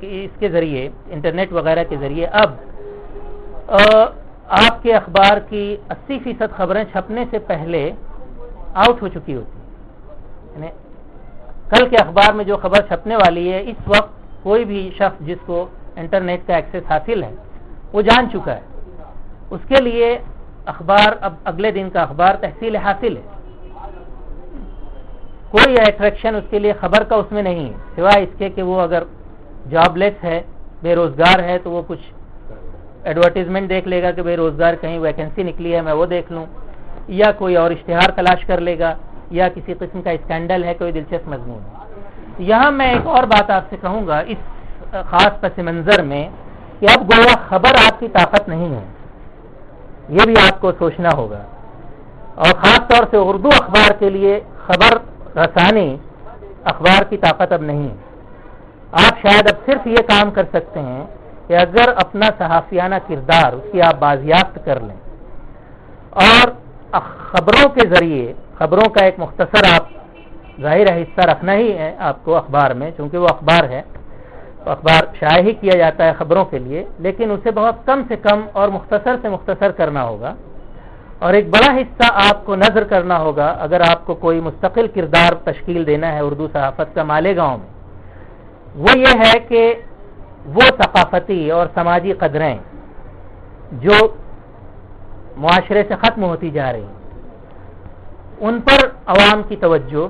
اس کے ذریعے، انٹرنیٹ وغیرہ کے ذریعے اب آپ کے اخبار کی 80% خبریں چھپنے سے پہلے آؤٹ ہو چکی ہوتی ہیں، یعنی کل کے اخبار میں جو خبر چھپنے والی ہے اس وقت کوئی بھی شخص جس کو انٹرنیٹ کا ایکسس حاصل ہے وہ جان چکا ہے، اس کے لیے اخبار اب اگلے دن کا اخبار تحصیل حاصل ہے، کوئی اٹریکشن اس کے لیے خبر کا اس میں نہیں ہے سوائے اس کے کہ وہ اگر جاب لیس ہے، بے روزگار ہے تو وہ کچھ ایڈورٹیزمنٹ دیکھ لے گا کہ بے روزگار کہیں ویکنسی نکلی ہے میں وہ دیکھ لوں، یا کوئی اور اشتہار تلاش کر لے گا، یا کسی قسم کا اسکینڈل ہے، کوئی دلچسپ مضمون ہے۔ یہاں میں ایک اور بات آپ سے کہوں گا اس خاص پس منظر میں کہ اب گویا خبر آپ کی طاقت نہیں ہے، یہ بھی آپ کو سوچنا ہوگا، اور خاص طور سے اردو اخبار کے لیے خبر رسانی اخبار کی طاقت اب نہیں ہے۔ آپ شاید اب صرف یہ کام کر سکتے ہیں کہ اگر اپنا صحافیانہ کردار اس کی آپ بازیافت کر لیں اور خبروں کے ذریعے، خبروں کا ایک مختصر آپ ظاہر حصہ رکھنا ہی ہے آپ کو اخبار میں، چونکہ وہ اخبار ہے، اخبار شائع ہی کیا جاتا ہے خبروں کے لیے، لیکن اسے بہت کم سے کم اور مختصر سے مختصر کرنا ہوگا، اور ایک بڑا حصہ آپ کو نظر کرنا ہوگا اگر آپ کو کوئی مستقل کردار تشکیل دینا ہے اردو صحافت کا مالیگاؤں میں، وہ یہ ہے کہ وہ ثقافتی اور سماجی قدریں جو معاشرے سے ختم ہوتی جا رہی ہیں ان پر عوام کی توجہ،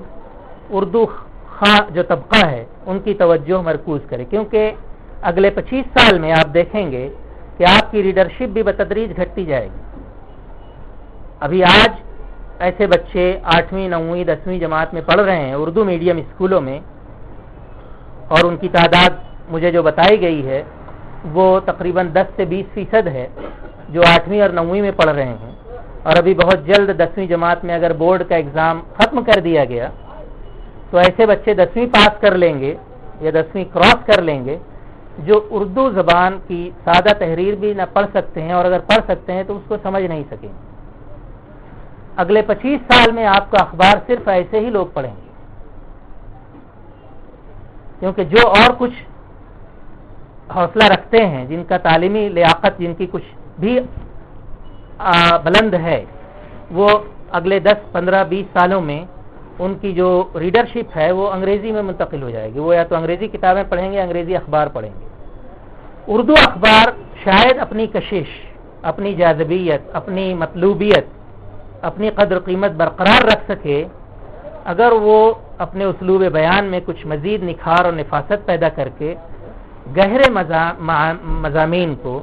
اردو خواں جو طبقہ ہے ان کی توجہ مرکوز کرے، کیونکہ اگلے 25 سال میں آپ دیکھیں گے کہ آپ کی ریڈرشپ بھی بتدریج گھٹتی جائے گی۔ ابھی آج ایسے بچے 8ویں 9ویں 10ویں جماعت میں پڑھ رہے ہیں اردو میڈیم اسکولوں میں، اور ان کی تعداد مجھے جو بتائی گئی ہے وہ تقریباً 10 سے 20% ہے جو 8ویں اور 9ویں میں پڑھ رہے ہیں، اور ابھی بہت جلد 10ویں جماعت میں اگر بورڈ کا ایگزام ختم کر دیا گیا تو ایسے بچے 10ویں پاس کر لیں گے یا 10ویں کراس کر لیں گے جو اردو زبان کی سادہ تحریر بھی نہ پڑھ سکتے ہیں، اور اگر پڑھ سکتے ہیں تو اس کو سمجھ نہیں سکیں گے۔ اگلے 25 سال میں آپ کا اخبار صرف ایسے ہی لوگ پڑھیں گے، کیونکہ جو اور کچھ حوصلہ رکھتے ہیں، جن کا تعلیمی لیاقت جن کی کچھ بھی بلند ہے، وہ اگلے 10 15 20 سالوں میں ان کی جو ریڈرشپ ہے وہ انگریزی میں منتقل ہو جائے گی، وہ یا تو انگریزی کتابیں پڑھیں گے، انگریزی اخبار پڑھیں گے۔ اردو اخبار شاید اپنی کشش، اپنی جاذبیت، اپنی مطلوبیت، اپنی قدر قیمت برقرار رکھ سکے اگر وہ اپنے اسلوب بیان میں کچھ مزید نکھار اور نفاست پیدا کر کے گہرے مضامین کو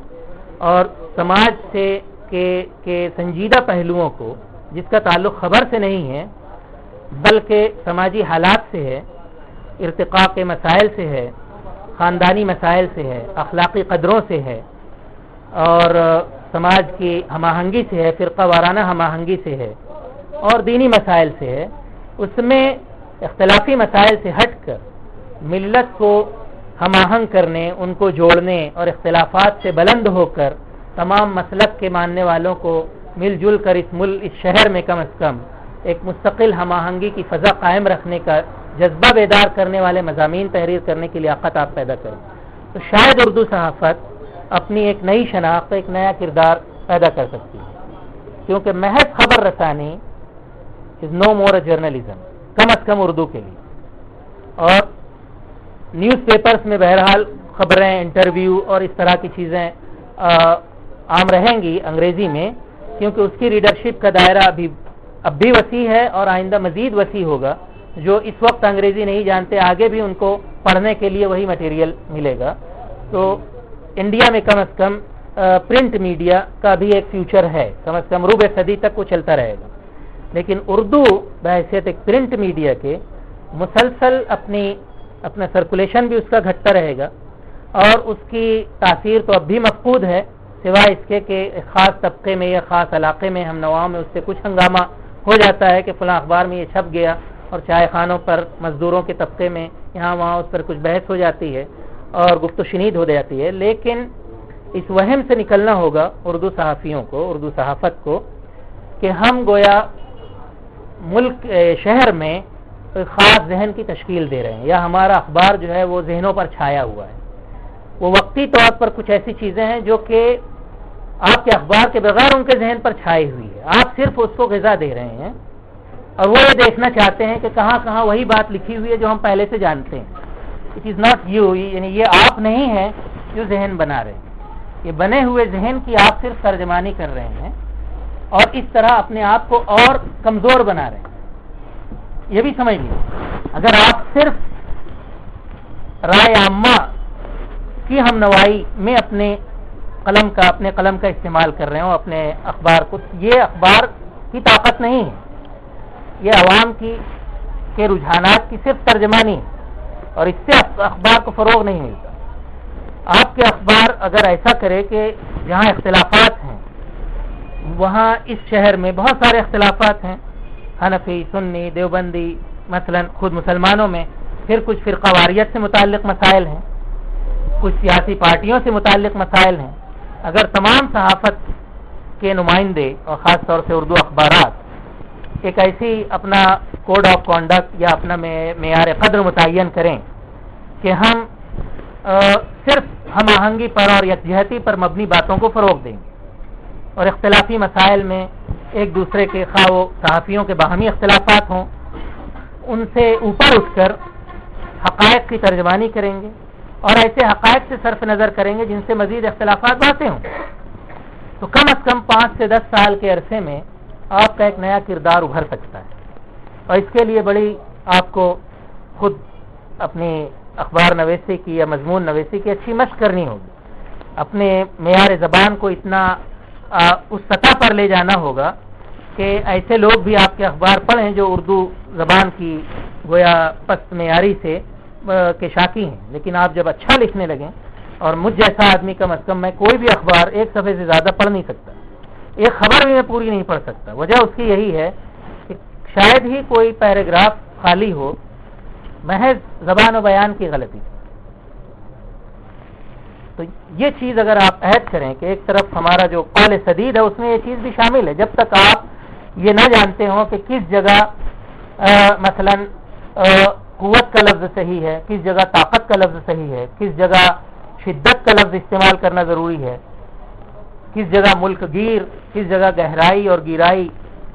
اور سماج سے کے سنجیدہ پہلوؤں کو، جس کا تعلق خبر سے نہیں ہے بلکہ سماجی حالات سے ہے، ارتقاء کے مسائل سے ہے، خاندانی مسائل سے ہے، اخلاقی قدروں سے ہے، اور سماج کی ہم آہنگی سے ہے، فرقہ وارانہ ہم آہنگی سے ہے، اور دینی مسائل سے ہے، اس میں اختلافی مسائل سے ہٹ کر ملت کو ہم آہنگ کرنے، ان کو جوڑنے اور اختلافات سے بلند ہو کر تمام مسلک کے ماننے والوں کو مل جل کر اس شہر میں کم از کم ایک مستقل ہم آہنگی کی فضا قائم رکھنے کا جذبہ بیدار کرنے والے مضامین تحریر کرنے کی لیاقت آپ پیدا کریں، تو شاید اردو صحافت اپنی ایک نئی شناخت، ایک نیا کردار پیدا کر سکتی ہے، کیونکہ محض خبر رسانی از نو مور اے جرنلزم، کم از کم اردو کے لیے۔ اور نیوز پیپرز میں بہرحال خبریں، انٹرویو اور اس طرح کی چیزیں عام رہیں گی انگریزی میں، کیونکہ اس کی ریڈرشپ کا دائرہ اب بھی وسیع ہے اور آئندہ مزید وسیع ہوگا۔ جو اس وقت انگریزی نہیں جانتے آگے بھی ان کو پڑھنے کے لیے وہی مٹیریل ملے گا۔ تو انڈیا میں کم از کم پرنٹ میڈیا کا بھی ایک فیوچر ہے، کم از کم ربع صدی تک وہ چلتا رہے گا، لیکن اردو بحیثیت ایک پرنٹ میڈیا کے مسلسل اپنا سرکولیشن بھی اس کا گھٹتا رہے گا، اور اس کی تاثیر تو اب بھی مفقود ہے، سوائے اس کے کہ خاص طبقے میں یا خاص علاقے میں ہم نواؤں میں اس سے کچھ ہنگامہ ہو جاتا ہے کہ فلاں اخبار میں یہ چھپ گیا، اور چائے خانوں پر مزدوروں کے طبقے میں یہاں وہاں اس پر کچھ بحث ہو جاتی ہے اور گفت و شنید ہو جاتی ہے. لیکن اس وہم سے نکلنا ہوگا اردو صحافیوں کو، اردو صحافت کو، کہ ہم گویا ملک شہر میں خاص ذہن کی تشکیل دے رہے ہیں، یا ہمارا اخبار جو ہے وہ ذہنوں پر چھایا ہوا ہے. وہ وقتی طور پر کچھ ایسی چیزیں ہیں جو کہ آپ کے اخبار کے بغیر ان کے ذہن پر چھائی ہوئی ہے، آپ صرف اس کو غذا دے رہے ہیں، اور وہ یہ دیکھنا چاہتے ہیں کہ کہاں کہاں وہی بات لکھی ہوئی ہے جو ہم پہلے سے جانتے ہیں. اٹ از ناٹ یو، یعنی یہ آپ نہیں ہیں جو ذہن بنا رہے ہیں، یہ بنے ہوئے ذہن کی آپ صرف ترجمانی کر رہے ہیں اور اس طرح اپنے آپ کو اور کمزور بنا رہے ہیں. یہ بھی سمجھ لیجیے، اگر آپ صرف رائے عامہ کی ہم نوائی میں اپنے قلم کا استعمال کر رہے ہوں اپنے اخبار کو، یہ اخبار کی طاقت نہیں ہے، یہ عوام کے رجحانات کی صرف ترجمانی ہے، اور اس سے اخبار کو فروغ نہیں ملتا. آپ کے اخبار اگر ایسا کرے کہ جہاں اختلافات ہیں، وہاں اس شہر میں بہت سارے اختلافات ہیں، حنفی، سنی، دیوبندی، مثلا خود مسلمانوں میں پھر کچھ فرقہ واریت سے متعلق مسائل ہیں، کچھ سیاسی پارٹیوں سے متعلق مسائل ہیں. اگر تمام صحافت کے نمائندے اور خاص طور سے اردو اخبارات ایک ایسی اپنا کوڈ آف کانڈکٹ یا اپنا معیار قدر متعین کریں کہ ہم صرف ہم آہنگی پر اور یکجہتی پر مبنی باتوں کو فروغ دیں گے، اور اختلافی مسائل میں ایک دوسرے کے خواہ و صحافیوں کے باہمی اختلافات ہوں، ان سے اوپر اٹھ کر حقائق کی ترجمانی کریں گے، اور ایسے حقائق سے صرف نظر کریں گے جن سے مزید اختلافات باتیں ہوں، تو کم از کم 5 سے 10 سال کے عرصے میں آپ کا ایک نیا کردار ابھر سکتا ہے. اور اس کے لیے بڑی آپ کو خود اپنی اخبار نویسی کی یا مضمون نویسی کی اچھی مشق کرنی ہوگی، اپنے معیار زبان کو اتنا اس سطح پر لے جانا ہوگا کہ ایسے لوگ بھی آپ کے اخبار پڑھیں جو اردو زبان کی گویا پست معیاری سے کے شاکی ہیں، لیکن آپ جب اچھا لکھنے لگیں، اور مجھ جیسا آدمی کم از کم میں کوئی بھی اخبار ایک صفحے سے زیادہ پڑھ نہیں سکتا، ایک خبر بھی میں پوری نہیں پڑھ سکتا. وجہ اس کی یہی ہے کہ شاید ہی کوئی پیراگراف خالی ہو محض زبان و بیان کی غلطی. تو یہ چیز اگر آپ عہد کریں کہ ایک طرف ہمارا جو قول سدید ہے اس میں یہ چیز بھی شامل ہے، جب تک آپ یہ نہ جانتے ہوں کہ کس جگہ مثلا قوت کا لفظ صحیح ہے، کس جگہ طاقت کا لفظ صحیح ہے، کس جگہ شدت کا لفظ استعمال کرنا ضروری ہے، کس جگہ ملک گیر، کس جگہ گہرائی اور گیرائی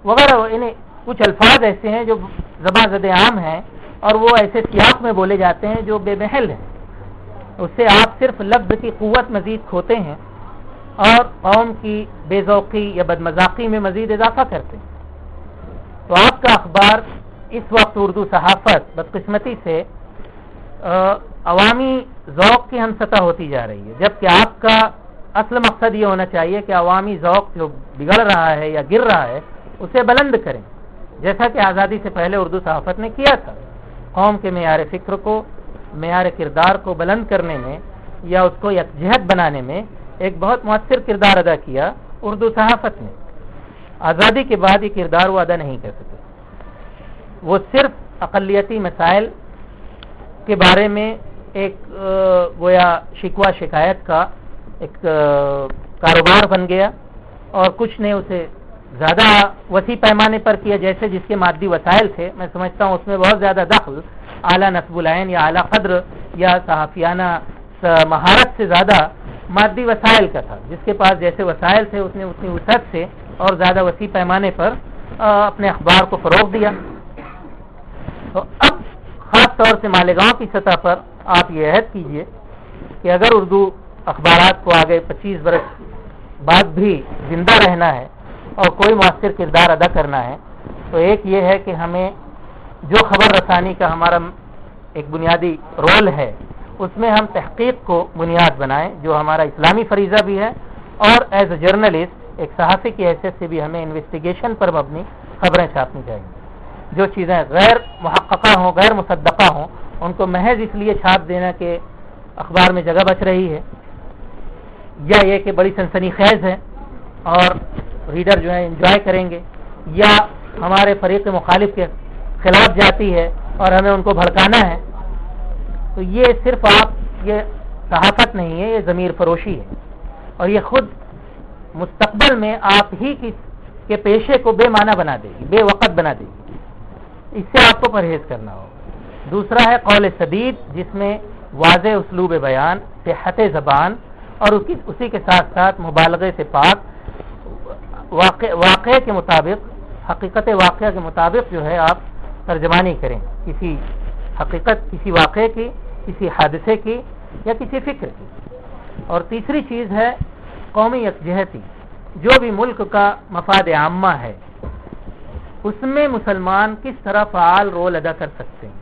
وغیرہ، انہیں کچھ الفاظ ایسے ہیں جو زبان زد عام ہیں اور وہ ایسے سیاق میں بولے جاتے ہیں جو بے محل ہیں، اس سے آپ صرف لفظ کی قوت مزید کھوتے ہیں اور قوم کی بے ذوقی یا بدمذاقی میں مزید اضافہ کرتے ہیں. تو آپ کا اخبار اس وقت اردو صحافت بدقسمتی سے عوامی ذوق کی ہم سطح ہوتی جا رہی ہے، جبکہ آپ کا اصل مقصد یہ ہونا چاہیے کہ عوامی ذوق جو بگڑ رہا ہے یا گر رہا ہے اسے بلند کریں، جیسا کہ آزادی سے پہلے اردو صحافت نے کیا تھا. قوم کے معیار فکر کو، معیار کردار کو بلند کرنے میں یا اس کو یکجہت بنانے میں ایک بہت مؤثر کردار ادا کیا اردو صحافت نے. آزادی کے بعد یہ کردار وہ ادا نہیں کر سکے، وہ صرف اقلیتی مسائل کے بارے میں ایک گویا شکوہ شکایت کا ایک کاروبار بن گیا، اور کچھ نے اسے زیادہ وسیع پیمانے پر کیا، جیسے جس کے مادی وسائل تھے. میں سمجھتا ہوں اس میں بہت زیادہ دخل اعلیٰ نصب العین یا اعلیٰ قدر یا صحافیانہ مہارت سے زیادہ مادی وسائل کا تھا. جس کے پاس جیسے وسائل تھے اس نے اتنی وسعت سے اور زیادہ وسیع پیمانے پر اپنے اخبار کو فروغ دیا. تو اب خاص طور سے مالیگاؤں کی سطح پر آپ یہ عہد کیجئے کہ اگر اردو اخبارات کو آگے 25 برس بعد بھی زندہ رہنا ہے اور کوئی مؤثر کردار ادا کرنا ہے، تو ایک یہ ہے کہ ہمیں جو خبر رسانی کا ہمارا ایک بنیادی رول ہے اس میں ہم تحقیق کو بنیاد بنائیں، جو ہمارا اسلامی فریضہ بھی ہے، اور ایز اے جرنلسٹ ایک صحافی کی حیثیت سے بھی ہمیں انویسٹیگیشن پر مبنی خبریں چھاپنی چاہیے۔ جو چیزیں غیر محققہ ہوں، غیر مصدقہ ہوں، ان کو محض اس لیے چھاپ دینا کہ اخبار میں جگہ بچ رہی ہے، یا یہ کہ بڑی سنسنی خیز ہے اور ریڈر جو ہے انجوائے کریں گے، یا ہمارے فریق مخالف کے خلاف جاتی ہے اور ہمیں ان کو بھڑکانا ہے، تو یہ صرف یہ صحافت نہیں ہے، یہ ضمیر فروشی ہے، اور یہ خود مستقبل میں آپ ہی کے پیشے کو بے معنی بنا دے گی، بے وقت بنا دے گی۔ اس سے آپ کو پرہیز کرنا ہوگا۔ دوسرا ہے قول سدید، جس میں واضح اسلوب بیان، صحت زبان، اور اسی کے ساتھ ساتھ مبالغے سے پاک، واقعے کے مطابق، حقیقت واقعہ کے مطابق جو ہے آپ ترجمانی کریں، کسی حقیقت، کسی واقعے کی، کسی حادثے کی، یا کسی فکر کی۔ اور تیسری چیز ہے قومی یکجہتی، جو بھی ملک کا مفاد عامہ ہے اس میں مسلمان کس طرح فعال رول ادا کر سکتے ہیں۔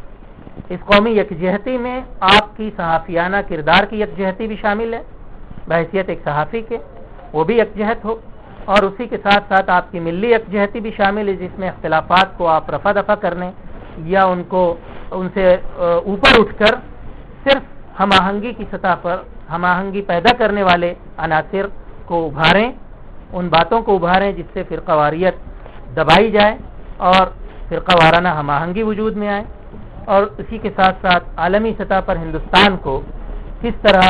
اس قومی یکجہتی میں آپ کی صحافیانہ کردار کی یکجہتی بھی شامل ہے، بحیثیت ایک صحافی کے وہ بھی یکجہت ہو، اور اسی کے ساتھ ساتھ آپ کی ملی یکجہتی بھی شامل ہے، جس میں اختلافات کو آپ رفع دفع کرنے یا ان سے اوپر اٹھ کر صرف ہم آہنگی کی سطح پر ہم آہنگی پیدا کرنے والے عناصر کو ابھاریں، ان باتوں کو ابھاریں جس سے فرقہ واریت دبائی جائے اور فرقہ وارانہ ہم آہنگی وجود میں آئے، اور اسی کے ساتھ ساتھ عالمی سطح پر ہندوستان کو کس طرح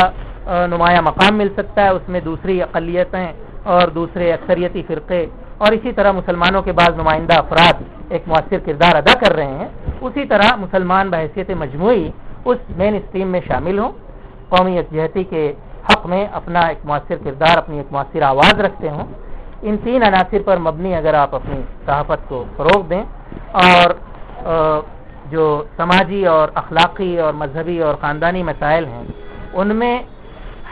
نمایاں مقام مل سکتا ہے، اس میں دوسری اقلیتیں اور دوسرے اکثریتی فرقے اور اسی طرح مسلمانوں کے بعض نمائندہ افراد ایک مؤثر کردار ادا کر رہے ہیں، اسی طرح مسلمان بحیثیت مجموعی اس مین اسٹریم میں شامل ہوں، قومی یکجہتی کے حق میں اپنا ایک مؤثر کردار، اپنی ایک مؤثر آواز رکھتے ہوں۔ ان تین عناصر پر مبنی اگر آپ اپنی صحافت کو فروغ دیں، اور جو سماجی اور اخلاقی اور مذہبی اور خاندانی مسائل ہیں ان میں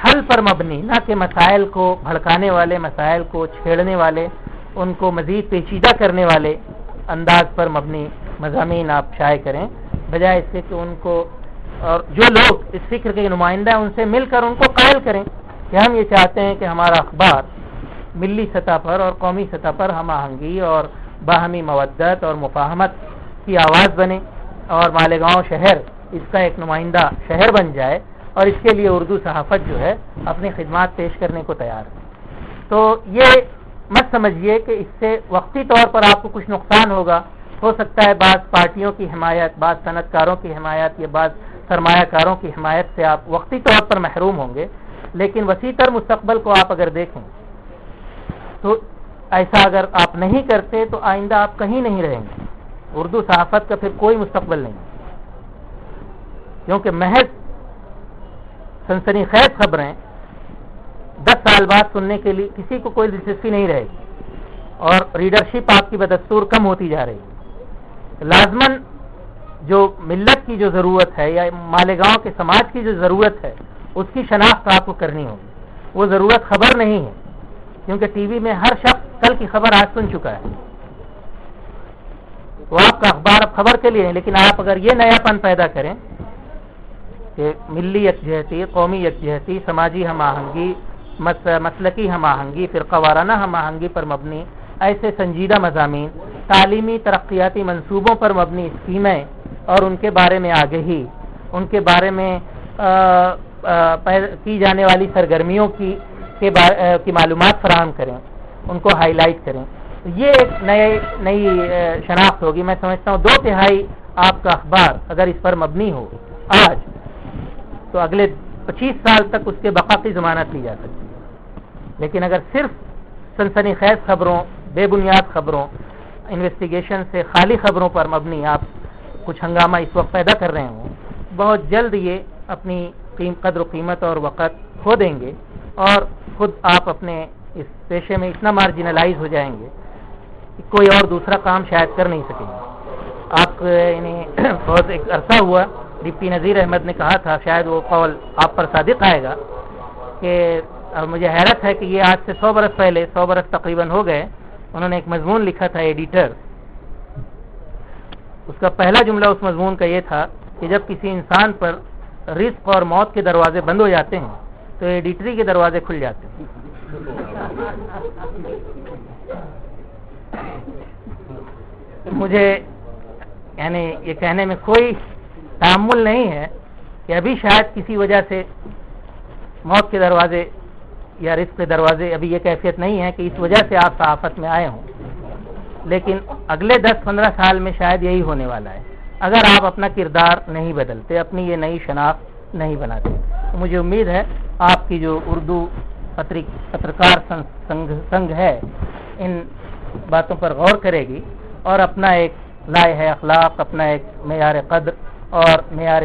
حل پر مبنی، نہ کہ مسائل کو بھڑکانے والے، مسائل کو چھیڑنے والے، ان کو مزید پیچیدہ کرنے والے انداز پر مبنی مضامین آپ شائع کریں، بجائے اس سے کہ ان کو، اور جو لوگ اس فکر کے نمائندہ ہیں ان سے مل کر ان کو قائل کریں کہ ہم یہ چاہتے ہیں کہ ہمارا اخبار ملی سطح پر اور قومی سطح پر ہم آہنگی اور باہمی مودت اور مفاہمت کی آواز بنے، اور مالیگاؤں شہر اس کا ایک نمائندہ شہر بن جائے، اور اس کے لیے اردو صحافت جو ہے اپنی خدمات پیش کرنے کو تیار ہے۔ تو یہ مت سمجھیے کہ اس سے وقتی طور پر آپ کو کچھ نقصان ہوگا، ہو سکتا ہے بعض پارٹیوں کی حمایت، بعض صنعت کاروں کی حمایت یا بعض سرمایہ کاروں کی حمایت سے آپ وقتی طور پر محروم ہوں گے، لیکن وسیع تر مستقبل کو آپ اگر دیکھیں تو ایسا اگر آپ نہیں کرتے تو آئندہ آپ کہیں نہیں رہیں گے، اردو صحافت کا پھر کوئی مستقبل نہیں، کیونکہ محض سنسنی خیز خبریں 10 سال بعد سننے کے لیے کسی کو کوئی دلچسپی نہیں رہے گی، اور ریڈرشپ آپ کی بدستور کم ہوتی جا رہی ہے۔ لازماً جو ملت کی جو ضرورت ہے یا مالیگاؤں کے سماج کی جو ضرورت ہے اس کی شناخت آپ کو کرنی ہوگی، وہ ضرورت خبر نہیں ہے، کیونکہ ٹی وی میں ہر شخص کل کی خبر آج سن چکا ہے، تو آپ کا اخبار اب خبر کے لیے ہے، لیکن آپ اگر یہ نیا پن پیدا کریں کہ ملی یکجہتی، قومی یکجہتی، سماجی ہم آہنگی، مسلکی ہم آہنگی، فرقہ وارانہ ہم آہنگی پر مبنی ایسے سنجیدہ مضامین، تعلیمی ترقیاتی منصوبوں پر مبنی اسکیمیں اور ان کے بارے میں آگہی، ان کے بارے میں کی جانے والی سرگرمیوں کی معلومات فراہم کریں، ان کو ہائی لائٹ کریں، یہ ایک نئی شناخت ہوگی۔ میں سمجھتا ہوں 2/3 آپ کا اخبار اگر اس پر مبنی ہو آج، تو اگلے 25 سال تک اس کے بقا کی ضمانت لی جا سکتی ہے، لیکن اگر صرف سنسنی خیز خبروں، بے بنیاد خبروں، انویسٹیگیشن سے خالی خبروں پر مبنی آپ کچھ ہنگامہ اس وقت پیدا کر رہے ہوں، بہت جلد یہ اپنی قدر و قیمت اور وقت کھو دیں گے، اور خود آپ اپنے اس پیشے میں اتنا مارجنلائز ہو جائیں گے کہ کوئی اور دوسرا کام شاید کر نہیں سکیں گے۔ آپ یعنی بہت ایک عرصہ ہوا، ڈپٹی نذیر احمد نے کہا تھا، شاید وہ قول آپ پر صادق آئے گا، کہ مجھے حیرت ہے کہ یہ آج سے 100 برس پہلے، 100 برس تقریباً ہو گئے، انہوں نے ایک مضمون لکھا تھا ایڈیٹر، اس کا پہلا جملہ اس مضمون کا یہ تھا کہ جب کسی انسان پر رزق اور موت کے دروازے بند ہو جاتے ہیں تو ایڈیٹری کے دروازے کھل جاتے ہیں. مجھے یعنی یہ کہنے میں کوئی تحمل نہیں ہے کہ ابھی شاید کسی وجہ سے موت کے دروازے یا رزق کے دروازے ابھی یہ کیفیت نہیں ہے کہ اس وجہ سے آپ صحافت میں آئے ہوں، لیکن اگلے 10-15 سال میں شاید یہی ہونے والا ہے اگر آپ اپنا کردار نہیں بدلتے، اپنی یہ نئی شناخت نہیں بناتے. مجھے امید ہے آپ کی جو اردو پترکار سنگھ ہے ان باتوں پر غور کرے گی اور اپنا ایک لائحہ اخلاق، اپنا ایک معیار قدر اور معیار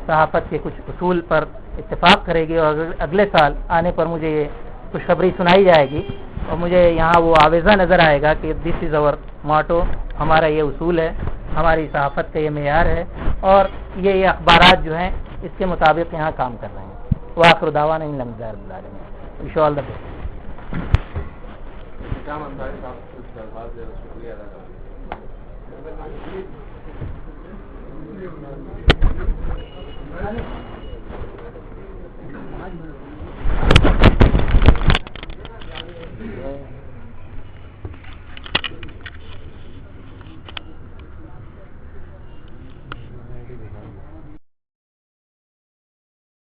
صحافت کے کچھ اصول پر اتفاق کرے گی، اور اگلے سال آنے پر مجھے یہ خوشخبری سنائی جائے گی اور مجھے یہاں وہ آویزہ نظر آئے گا کہ دس از اور ماٹو، ہمارا یہ اصول ہے، ہماری صحافت کا یہ معیار ہے، اور یہ اخبارات جو ہیں اس کے مطابق یہاں کام کر رہے ہیں. وآخر دعوانا ان الحمد للہ رب العالمین. وش آل دی بیسٹ.